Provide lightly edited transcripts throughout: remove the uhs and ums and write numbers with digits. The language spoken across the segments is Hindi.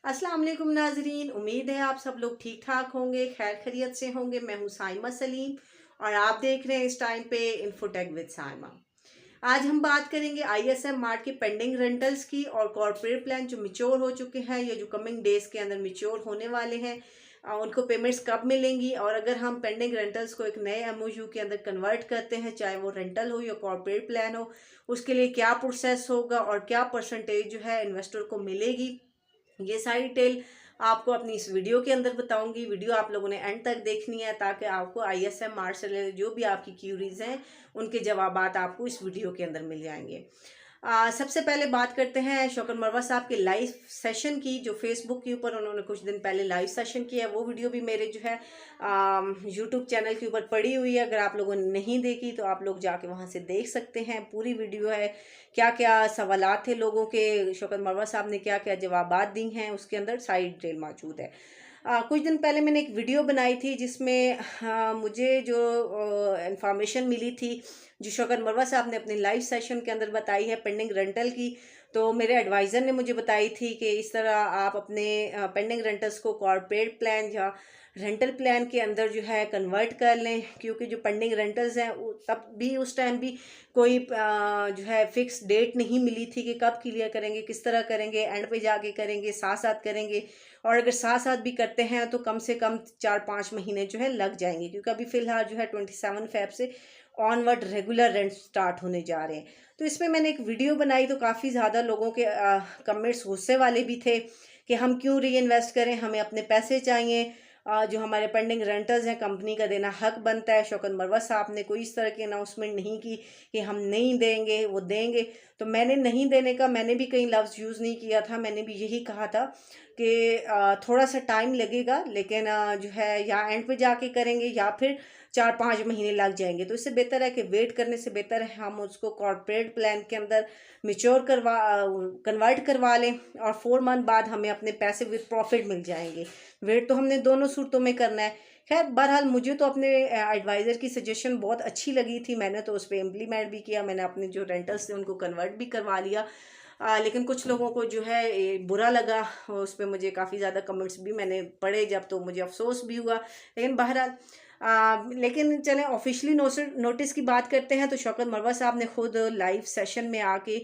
अस्सलाम वालेकुम नाजरीन, उम्मीद है आप सब लोग ठीक ठाक होंगे, खैर खैरियत से होंगे। मैं हूँ साइमा सलीम और आप देख रहे हैं इस टाइम पे इन्फोटेक विद साइमा। आज हम बात करेंगे आईएसएम मार्ट के पेंडिंग रेंटल्स की और कॉर्पोरेट प्लान जो मिच्योर हो चुके हैं या जो कमिंग डेज के अंदर मिच्योर होने वाले हैं, उनको पेमेंट्स कब मिलेंगी। और अगर हम पेंडिंग रेंटल्स को एक नए एमओयू के अंदर कन्वर्ट करते हैं, चाहे वो रेंटल हो या कॉर्पोरेट प्लान हो, उसके लिए क्या प्रोसेस होगा और क्या परसेंटेज जो है इन्वेस्टर को मिलेगी, ये सारी डिटेल आपको अपनी इस वीडियो के अंदर बताऊंगी। वीडियो आप लोगों ने एंड तक देखनी है ताकि आपको आईएसएम मार्ट से रिलेटेड जो भी आपकी क्यूरीज हैं उनके जवाबात आपको इस वीडियो के अंदर मिल जाएंगे। सबसे पहले बात करते हैं शौकत मरवा साहब के लाइव सेशन की, जो फेसबुक के ऊपर उन्होंने कुछ दिन पहले लाइव सेशन किया है। वो वीडियो भी मेरे जो है यूट्यूब चैनल के ऊपर पड़ी हुई है। अगर आप लोगों ने नहीं देखी तो आप लोग जाके वहाँ से देख सकते हैं। पूरी वीडियो है, क्या क्या सवालात थे लोगों के, शौकत मरवा साहब ने क्या क्या जवाबात दी हैं, उसके अंदर सारी डिटेल मौजूद है। कुछ दिन पहले मैंने एक वीडियो बनाई थी जिसमें मुझे जो इंफॉर्मेशन मिली थी, जो शौकत मरवा साहब ने अपने लाइव सेशन के अंदर बताई है पेंडिंग रेंटल की। तो मेरे एडवाइज़र ने मुझे बताई थी कि इस तरह आप अपने पेंडिंग रेंटल्स को कॉर्पोरेट प्लान या रेंटल प्लान के अंदर जो है कन्वर्ट कर लें, क्योंकि जो पेंडिंग रेंटल्स हैं तब भी उस टाइम भी कोई जो है फिक्स डेट नहीं मिली थी कि कब क्लियर करेंगे, किस तरह करेंगे, एंड पे जाके करेंगे, साथ साथ करेंगे। और अगर साथ साथ भी करते हैं तो कम से कम 4-5 महीने जो है लग जाएंगे, क्योंकि अभी फ़िलहाल जो है 27 फ़ेब से ऑनवर्ड रेगुलर रेंट स्टार्ट होने जा रहे हैं। तो इसमें मैंने एक वीडियो बनाई तो काफ़ी ज़्यादा लोगों के कमेंट्स गुस्से वाले भी थे कि हम क्यों री इन्वेस्ट करें, हमें अपने पैसे चाहिए, जो हमारे पेंडिंग रेंटल्स हैं कंपनी का देना हक बनता है। शौकत मरवा साहब ने कोई इस तरह की अनाउंसमेंट नहीं की कि हम नहीं देंगे, वो देंगे। तो मैंने नहीं देने का मैंने भी कई लफ्ज़ यूज़ नहीं किया था। मैंने भी यही कहा था कि थोड़ा सा टाइम लगेगा, लेकिन जो है या एंड पे जाके करेंगे या फिर 4-5 महीने लग जाएंगे। तो इससे बेहतर है कि वेट करने से बेहतर है हम उसको कॉर्पोरेट प्लान के अंदर मिच्योर कन्वर्ट करवा लें और 4 मंथ बाद हमें अपने पैसे विद प्रॉफिट मिल जाएंगे। वेट तो हमने दोनों सूरतों में करना है। खैर बहरहाल मुझे तो अपने एडवाइज़र की सजेशन बहुत अच्छी लगी थी, मैंने तो उस पर इम्प्लीमेंट भी किया। मैंने अपने जो रेंटल्स थे उनको कन्वर्ट भी करवा लिया। लेकिन कुछ लोगों को जो है ये बुरा लगा, उस पर मुझे काफ़ी ज़्यादा कमेंट्स भी मैंने पढ़े जब, तो मुझे अफसोस भी हुआ। लेकिन बहरहाल लेकिन चलें ऑफिशियली नोटिस की बात करते हैं। तो शौकत मरवा साहब ने खुद लाइव सेशन में आके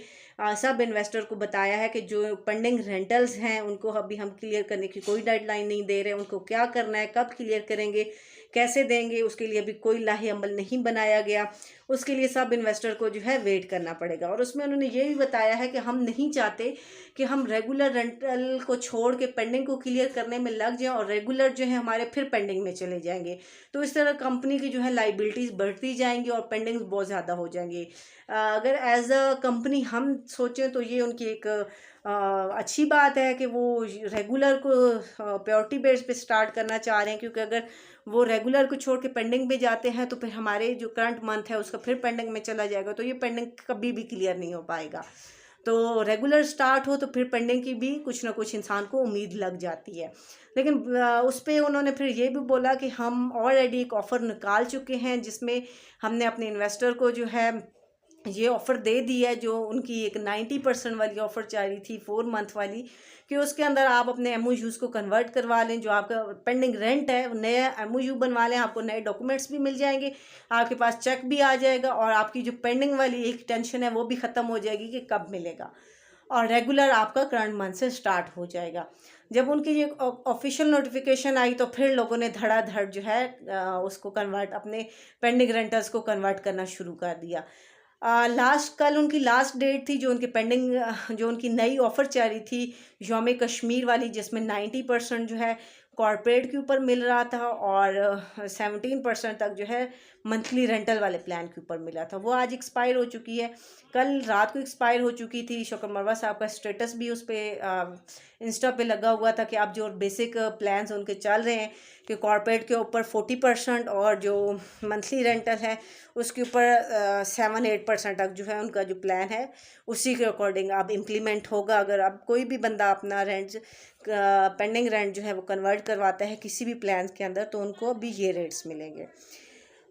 सब इन्वेस्टर को बताया है कि जो पेंडिंग रेंटल्स हैं उनको अभी हम क्लियर करने की कोई डेडलाइन नहीं दे रहे। उनको क्या करना है, कब क्लियर करेंगे, कैसे देंगे, उसके लिए अभी कोई लाहे अमल नहीं बनाया गया। उसके लिए सब इन्वेस्टर को जो है वेट करना पड़ेगा। और उसमें उन्होंने ये भी बताया है कि हम नहीं चाहते कि हम रेगुलर रेंटल को छोड़ के पेंडिंग को क्लियर करने में लग जाएं और रेगुलर जो है हमारे फिर पेंडिंग में चले जाएंगे। तो इस तरह कंपनी की जो है लाइबिलिटीज़ बढ़ती जाएंगी और पेंडिंग्स बहुत ज़्यादा हो जाएंगी। अगर एज अ कंपनी हम सोचें तो ये उनकी एक अच्छी बात है कि वो रेगुलर को प्रायोरिटी बेस पे स्टार्ट करना चाह रहे हैं, क्योंकि अगर वो रेगुलर को छोड़ के पेंडिंग में जाते हैं तो फिर हमारे जो करंट मंथ है उसका फिर पेंडिंग में चला जाएगा, तो ये पेंडिंग कभी भी क्लियर नहीं हो पाएगा। तो रेगुलर स्टार्ट हो तो फिर पेंडिंग की भी कुछ ना कुछ इंसान को उम्मीद लग जाती है। लेकिन उस पर उन्होंने फिर ये भी बोला कि हम ऑलरेडी एक ऑफ़र निकाल चुके हैं जिसमें हमने अपने इन्वेस्टर को जो है ये ऑफ़र दे दी है, जो उनकी एक 90% वाली ऑफ़र चल रही थी 4 मंथ वाली, कि उसके अंदर आप अपने एमओयूज़ को कन्वर्ट करवा लें। जो आपका पेंडिंग रेंट है नया एमओयू बनवा लें, आपको नए डॉक्यूमेंट्स भी मिल जाएंगे, आपके पास चेक भी आ जाएगा और आपकी जो पेंडिंग वाली एक टेंशन है वो भी ख़त्म हो जाएगी कि कब मिलेगा, और रेगुलर आपका करंट मंथ से स्टार्ट हो जाएगा। जब उनकी ये ऑफिशियल नोटिफिकेशन आई तो फिर लोगों ने धड़ाधड़ जो है उसको कन्वर्ट अपने पेंडिंग रेंटर्स को कन्वर्ट करना शुरू कर दिया। कल उनकी लास्ट डेट थी, जो उनकी पेंडिंग जो उनकी नई ऑफ़र चल रही थी यौम कश्मीर वाली, जिसमें 90% जो है कॉर्पोरेट के ऊपर मिल रहा था और 17% तक जो है मंथली रेंटल वाले प्लान के ऊपर मिला था, वो आज एक्सपायर हो चुकी है। कल रात को एक्सपायर हो चुकी थी। शौकत मरवा साहब का स्टेटस भी उस पर इंस्टा पे लगा हुआ था कि अब जो बेसिक प्लान्स उनके चल रहे हैं कि कॉर्पोरेट के ऊपर 40% और जो मंथली रेंटल है उसके ऊपर 7-8% तक जो है उनका जो प्लान है उसी के अकॉर्डिंग अब इम्प्लीमेंट होगा। अगर अब कोई भी बंदा अपना रेंट पेंडिंग रेंट जो है वो कन्वर्ट करवाता है किसी भी प्लान के अंदर तो उनको भी ये रेट्स मिलेंगे।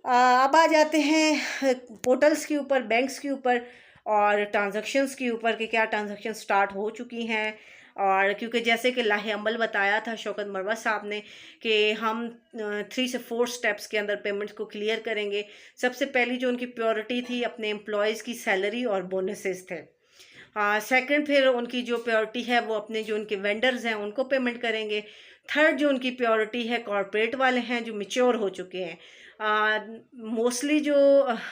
अब आ जाते हैं पोर्टल्स के ऊपर, बैंक्स के ऊपर और ट्रांजैक्शंस के ऊपर कि क्या ट्रांजैक्शन स्टार्ट हो चुकी हैं। और क्योंकि जैसे कि लाहे अमल बताया था शौकत मरवा साहब ने कि हम 3 से 4 स्टेप्स के अंदर पेमेंट्स को क्लियर करेंगे। सबसे पहली जो उनकी प्रायोरिटी थी अपने एम्प्लॉयज़ की सैलरी और बोनसेस थे। सेकंड फिर उनकी जो प्रायोरिटी है वो अपने जो उनके वेंडर्स हैं उनको पेमेंट करेंगे। थर्ड जो उनकी प्रायोरिटी है कॉरपोरेट वाले हैं जो मैच्योर हो चुके हैं। मोस्टली जो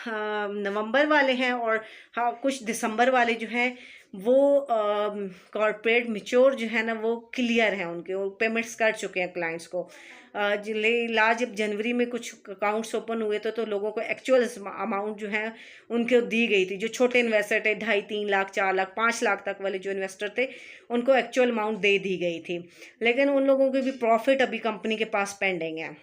नवंबर वाले हैं और हाँ कुछ दिसंबर वाले जो हैं वो कॉरपोरेट मैच्योर जो है ना वो क्लियर हैं, उनके वो पेमेंट्स कर चुके हैं क्लाइंट्स को। जब जनवरी में कुछ अकाउंट्स ओपन हुए तो लोगों को एक्चुअल अमाउंट जो है उनको दी गई थी। जो छोटे इन्वेस्टर थे 2.5-3 लाख 4 लाख 5 लाख तक वाले जो इन्वेस्टर थे उनको एक्चुअल अमाउंट दे दी गई थी, लेकिन उन लोगों के भी प्रॉफिट अभी कंपनी के पास पेंडिंग है।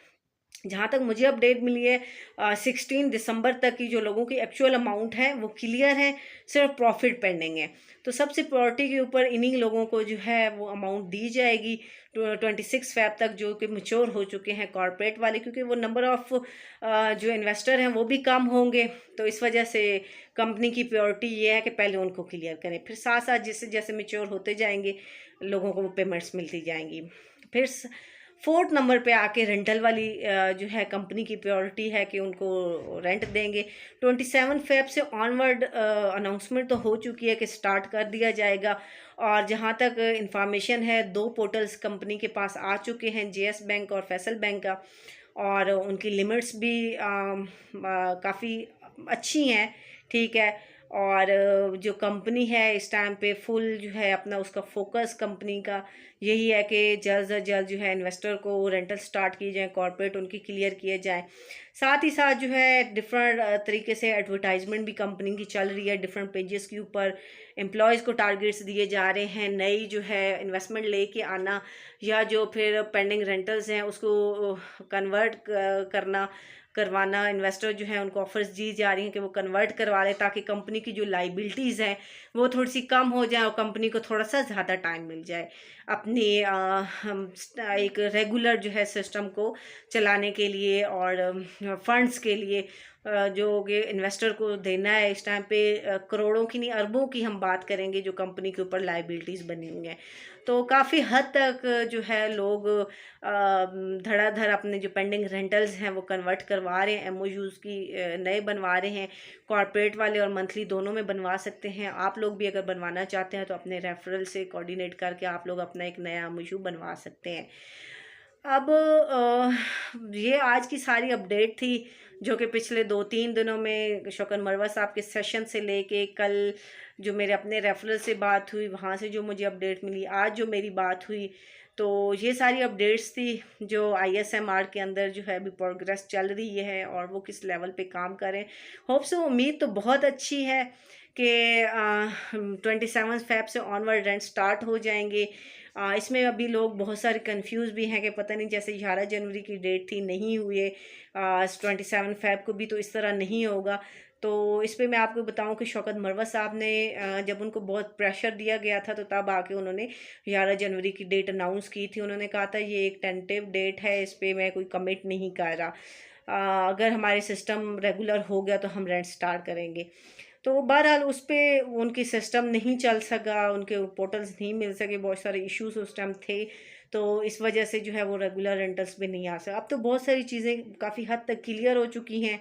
जहाँ तक मुझे अपडेट मिली है 16 दिसंबर तक की जो लोगों की एक्चुअल अमाउंट है वो क्लियर है, सिर्फ प्रॉफिट पेंडिंग है। तो सबसे प्रायोरिटी के ऊपर इन्हीं लोगों को जो है वो अमाउंट दी जाएगी 26 फ़रवरी तक, जो कि मैच्योर हो चुके हैं कॉरपोरेट वाले, क्योंकि वो नंबर ऑफ़ जो इन्वेस्टर हैं वो भी कम होंगे। तो इस वजह से कंपनी की प्रायोरिटी ये है कि पहले उनको क्लियर करें, फिर साथ साथ जैसे जैसे मैच्योर होते जाएंगे लोगों को वो पेमेंट्स मिलती जाएंगी। फिर 4th नंबर पे आके रेंटल वाली जो है कंपनी की प्रायोरिटी है कि उनको रेंट देंगे। 27 फ़रवरी से ऑनवर्ड अनाउंसमेंट तो हो चुकी है कि स्टार्ट कर दिया जाएगा। और जहाँ तक इंफॉर्मेशन है 2 पोर्टल्स कंपनी के पास आ चुके हैं, जेएस बैंक और फैसल बैंक का, और उनकी लिमिट्स भी काफ़ी अच्छी हैं, ठीक है। और जो कंपनी है इस टाइम पे फुल जो है अपना उसका फोकस कंपनी का यही है कि जल्द से जल्द जो है इन्वेस्टर को रेंटल स्टार्ट किए जाएँ, कॉर्पोरेट उनकी क्लियर किए जाएँ। साथ ही साथ जो है डिफरेंट तरीके से एडवर्टाइजमेंट भी कंपनी की चल रही है, डिफरेंट पेजेस के ऊपर एम्प्लॉयज़ को टारगेट्स दिए जा रहे हैं, नई जो है इन्वेस्टमेंट लेके आना या जो फिर पेंडिंग रेंटल्स हैं उसको कन्वर्ट करवाना। इन्वेस्टर जो है उनको ऑफर्स दी जा रही हैं कि वो कन्वर्ट करवा लें ताकि कंपनी की जो लाइबिलिटीज़ हैं वो थोड़ी सी कम हो जाए और कंपनी को थोड़ा सा ज़्यादा टाइम मिल जाए अपनी एक रेगुलर जो है सिस्टम को चलाने के लिए और फंड्स के लिए जो कि इन्वेस्टर को देना है। इस टाइम पे करोड़ों की नहीं अरबों की हम बात करेंगे जो कंपनी के ऊपर लाइबिलिटीज़ बनी हुई हैं। तो काफ़ी हद तक जो है लोग धड़ाधड़ अपने जो पेंडिंग रेंटल्स हैं वो कन्वर्ट करवा रहे हैं, एमओयूज़ की नए बनवा रहे हैं। कॉर्पोरेट वाले और मंथली दोनों में बनवा सकते हैं। आप लोग भी अगर बनवाना चाहते हैं तो अपने रेफरल से कोऑर्डिनेट करके आप लोग अपना एक नया एमओयू बनवा सकते हैं। अब ये आज की सारी अपडेट थी जो कि पिछले 2-3 दिनों में शौकत मरवा साहब के सेशन से लेके कल जो मेरे अपने रेफरल से बात हुई वहाँ से जो मुझे अपडेट मिली, आज जो मेरी बात हुई, तो ये सारी अपडेट्स थी जो आईएसएमआर के अंदर जो है अभी प्रोग्रेस चल रही है और वो किस लेवल पे काम करें। होप सो, उम्मीद तो बहुत अच्छी है कि 27 फ़रवरी से ऑनवर्ड रेंट स्टार्ट हो जाएंगे। इसमें अभी लोग बहुत सारे कंफ्यूज भी हैं कि पता नहीं, जैसे 11 जनवरी की डेट थी नहीं हुए 27 फ़रवरी को भी तो इस तरह नहीं होगा। तो इस पे मैं आपको बताऊं कि शौकत मरवा साहब ने जब उनको बहुत प्रेशर दिया गया था तो तब आके उन्होंने 11 जनवरी की डेट अनाउंस की थी। उन्होंने कहा था ये एक टेंटेटिव डेट है, इस पर मैं कोई कमिट नहीं कर रहा, अगर हमारे सिस्टम रेगुलर हो गया तो हम रेंट स्टार्ट करेंगे। तो बहरहाल उस पर उनकी सिस्टम नहीं चल सका, उनके पोर्टल्स नहीं मिल सके, बहुत सारे इश्यूज उस टाइम थे, तो इस वजह से जो है वो रेगुलर रेंटल्स पे नहीं आ सका। अब तो बहुत सारी चीज़ें काफ़ी हद तक क्लियर हो चुकी हैं,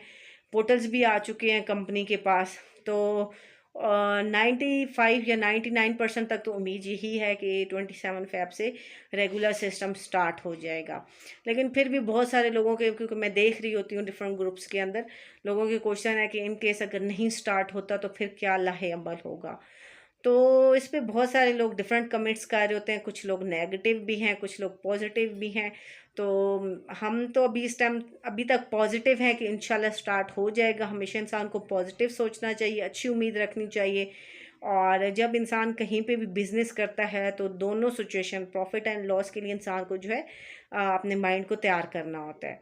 पोर्टल्स भी आ चुके हैं कंपनी के पास। तो 95 या 99% तक तो उम्मीद यही है कि 27 फ़रवरी से रेगुलर सिस्टम स्टार्ट हो जाएगा। लेकिन फिर भी बहुत सारे लोगों के, क्योंकि मैं देख रही होती हूँ डिफरेंट ग्रुप्स के अंदर, लोगों के क्वेश्चन है कि इन केस अगर नहीं स्टार्ट होता तो फिर क्या लाहे अमल होगा। तो इस पे बहुत सारे लोग डिफरेंट कमेंट्स कर रहे होते हैं, कुछ लोग नेगेटिव भी हैं, कुछ लोग पॉजिटिव भी हैं। तो हम तो अभी इस टाइम अभी तक पॉजिटिव हैं कि इंशाल्लाह स्टार्ट हो जाएगा। हमेशा इंसान को पॉजिटिव सोचना चाहिए, अच्छी उम्मीद रखनी चाहिए। और जब इंसान कहीं पे भी बिज़नेस करता है तो दोनों सिचुएशन, प्रॉफिट एंड लॉस के लिए इंसान को जो है अपने माइंड को तैयार करना होता है।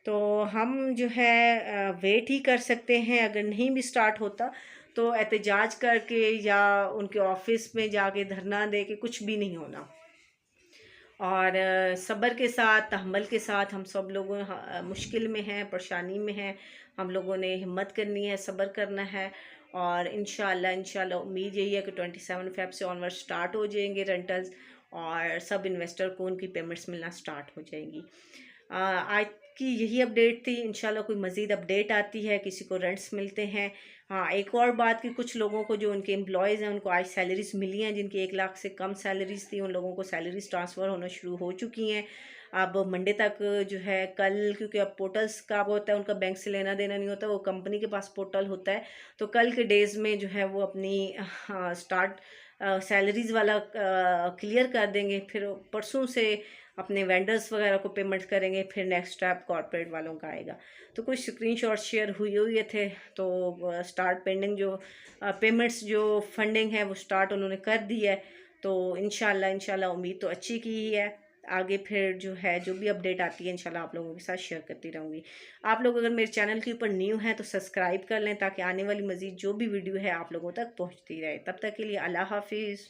तो हम जो है वेट ही कर सकते हैं। अगर नहीं भी स्टार्ट होता तो एहतजाज करके या उनके ऑफिस में जाके धरना दे के कुछ भी नहीं होना। और सब्र के साथ, तहम्मुल के साथ हम सब लोगों मुश्किल में हैं, परेशानी में हैं, हम लोगों ने हिम्मत करनी है, सब्र करना है। और इंशाल्लाह उम्मीद यही है कि 27 फ़रवरी से ऑनवर्ड स्टार्ट हो जाएंगे रेंटल्स। और सब इन्वेस्टर को उनकी पेमेंट्स मिलना स्टार्ट हो जाएंगी। आज की यही अपडेट थी। इंशाल्लाह कोई मज़ीद अपडेट आती है, किसी को रेंट्स मिलते हैं। हाँ, एक और बात कि कुछ लोगों को जो उनके एम्प्लॉयज़ हैं उनको आज सैलरीज मिली हैं, जिनकी 1 लाख से कम सैलरीज थी उन लोगों को सैलरीज ट्रांसफ़र होना शुरू हो चुकी हैं। अब मंडे तक जो है कल, क्योंकि अब पोर्टल्स का वो होता है, उनका बैंक से लेना देना नहीं होता, वो कंपनी के पास पोर्टल होता है, तो कल के डेज़ में जो है वो अपनी स्टार्ट सैलरीज वाला क्लियर कर देंगे। फिर परसों से अपने वेंडर्स वगैरह को पेमेंट करेंगे। फिर नेक्स्ट स्टेप कॉर्पोरेट वालों का आएगा। तो कुछ स्क्रीनशॉट शेयर हुए थे, तो स्टार्ट पेंडिंग जो पेमेंट्स जो फंडिंग है वो स्टार्ट उन्होंने कर दी है। तो इंशाल्लाह उम्मीद तो अच्छी की ही है। आगे फिर जो है जो भी अपडेट आती है इंशाल्लाह आप लोगों के साथ शेयर करती रहूँगी। आप लोग अगर मेरे चैनल के ऊपर न्यू हैं तो सब्सक्राइब कर लें, ताकि आने वाली मज़ीद जो भी वीडियो है आप लोगों तक पहुँचती रहे। तब तक के लिए अल्लाह हाफिज़।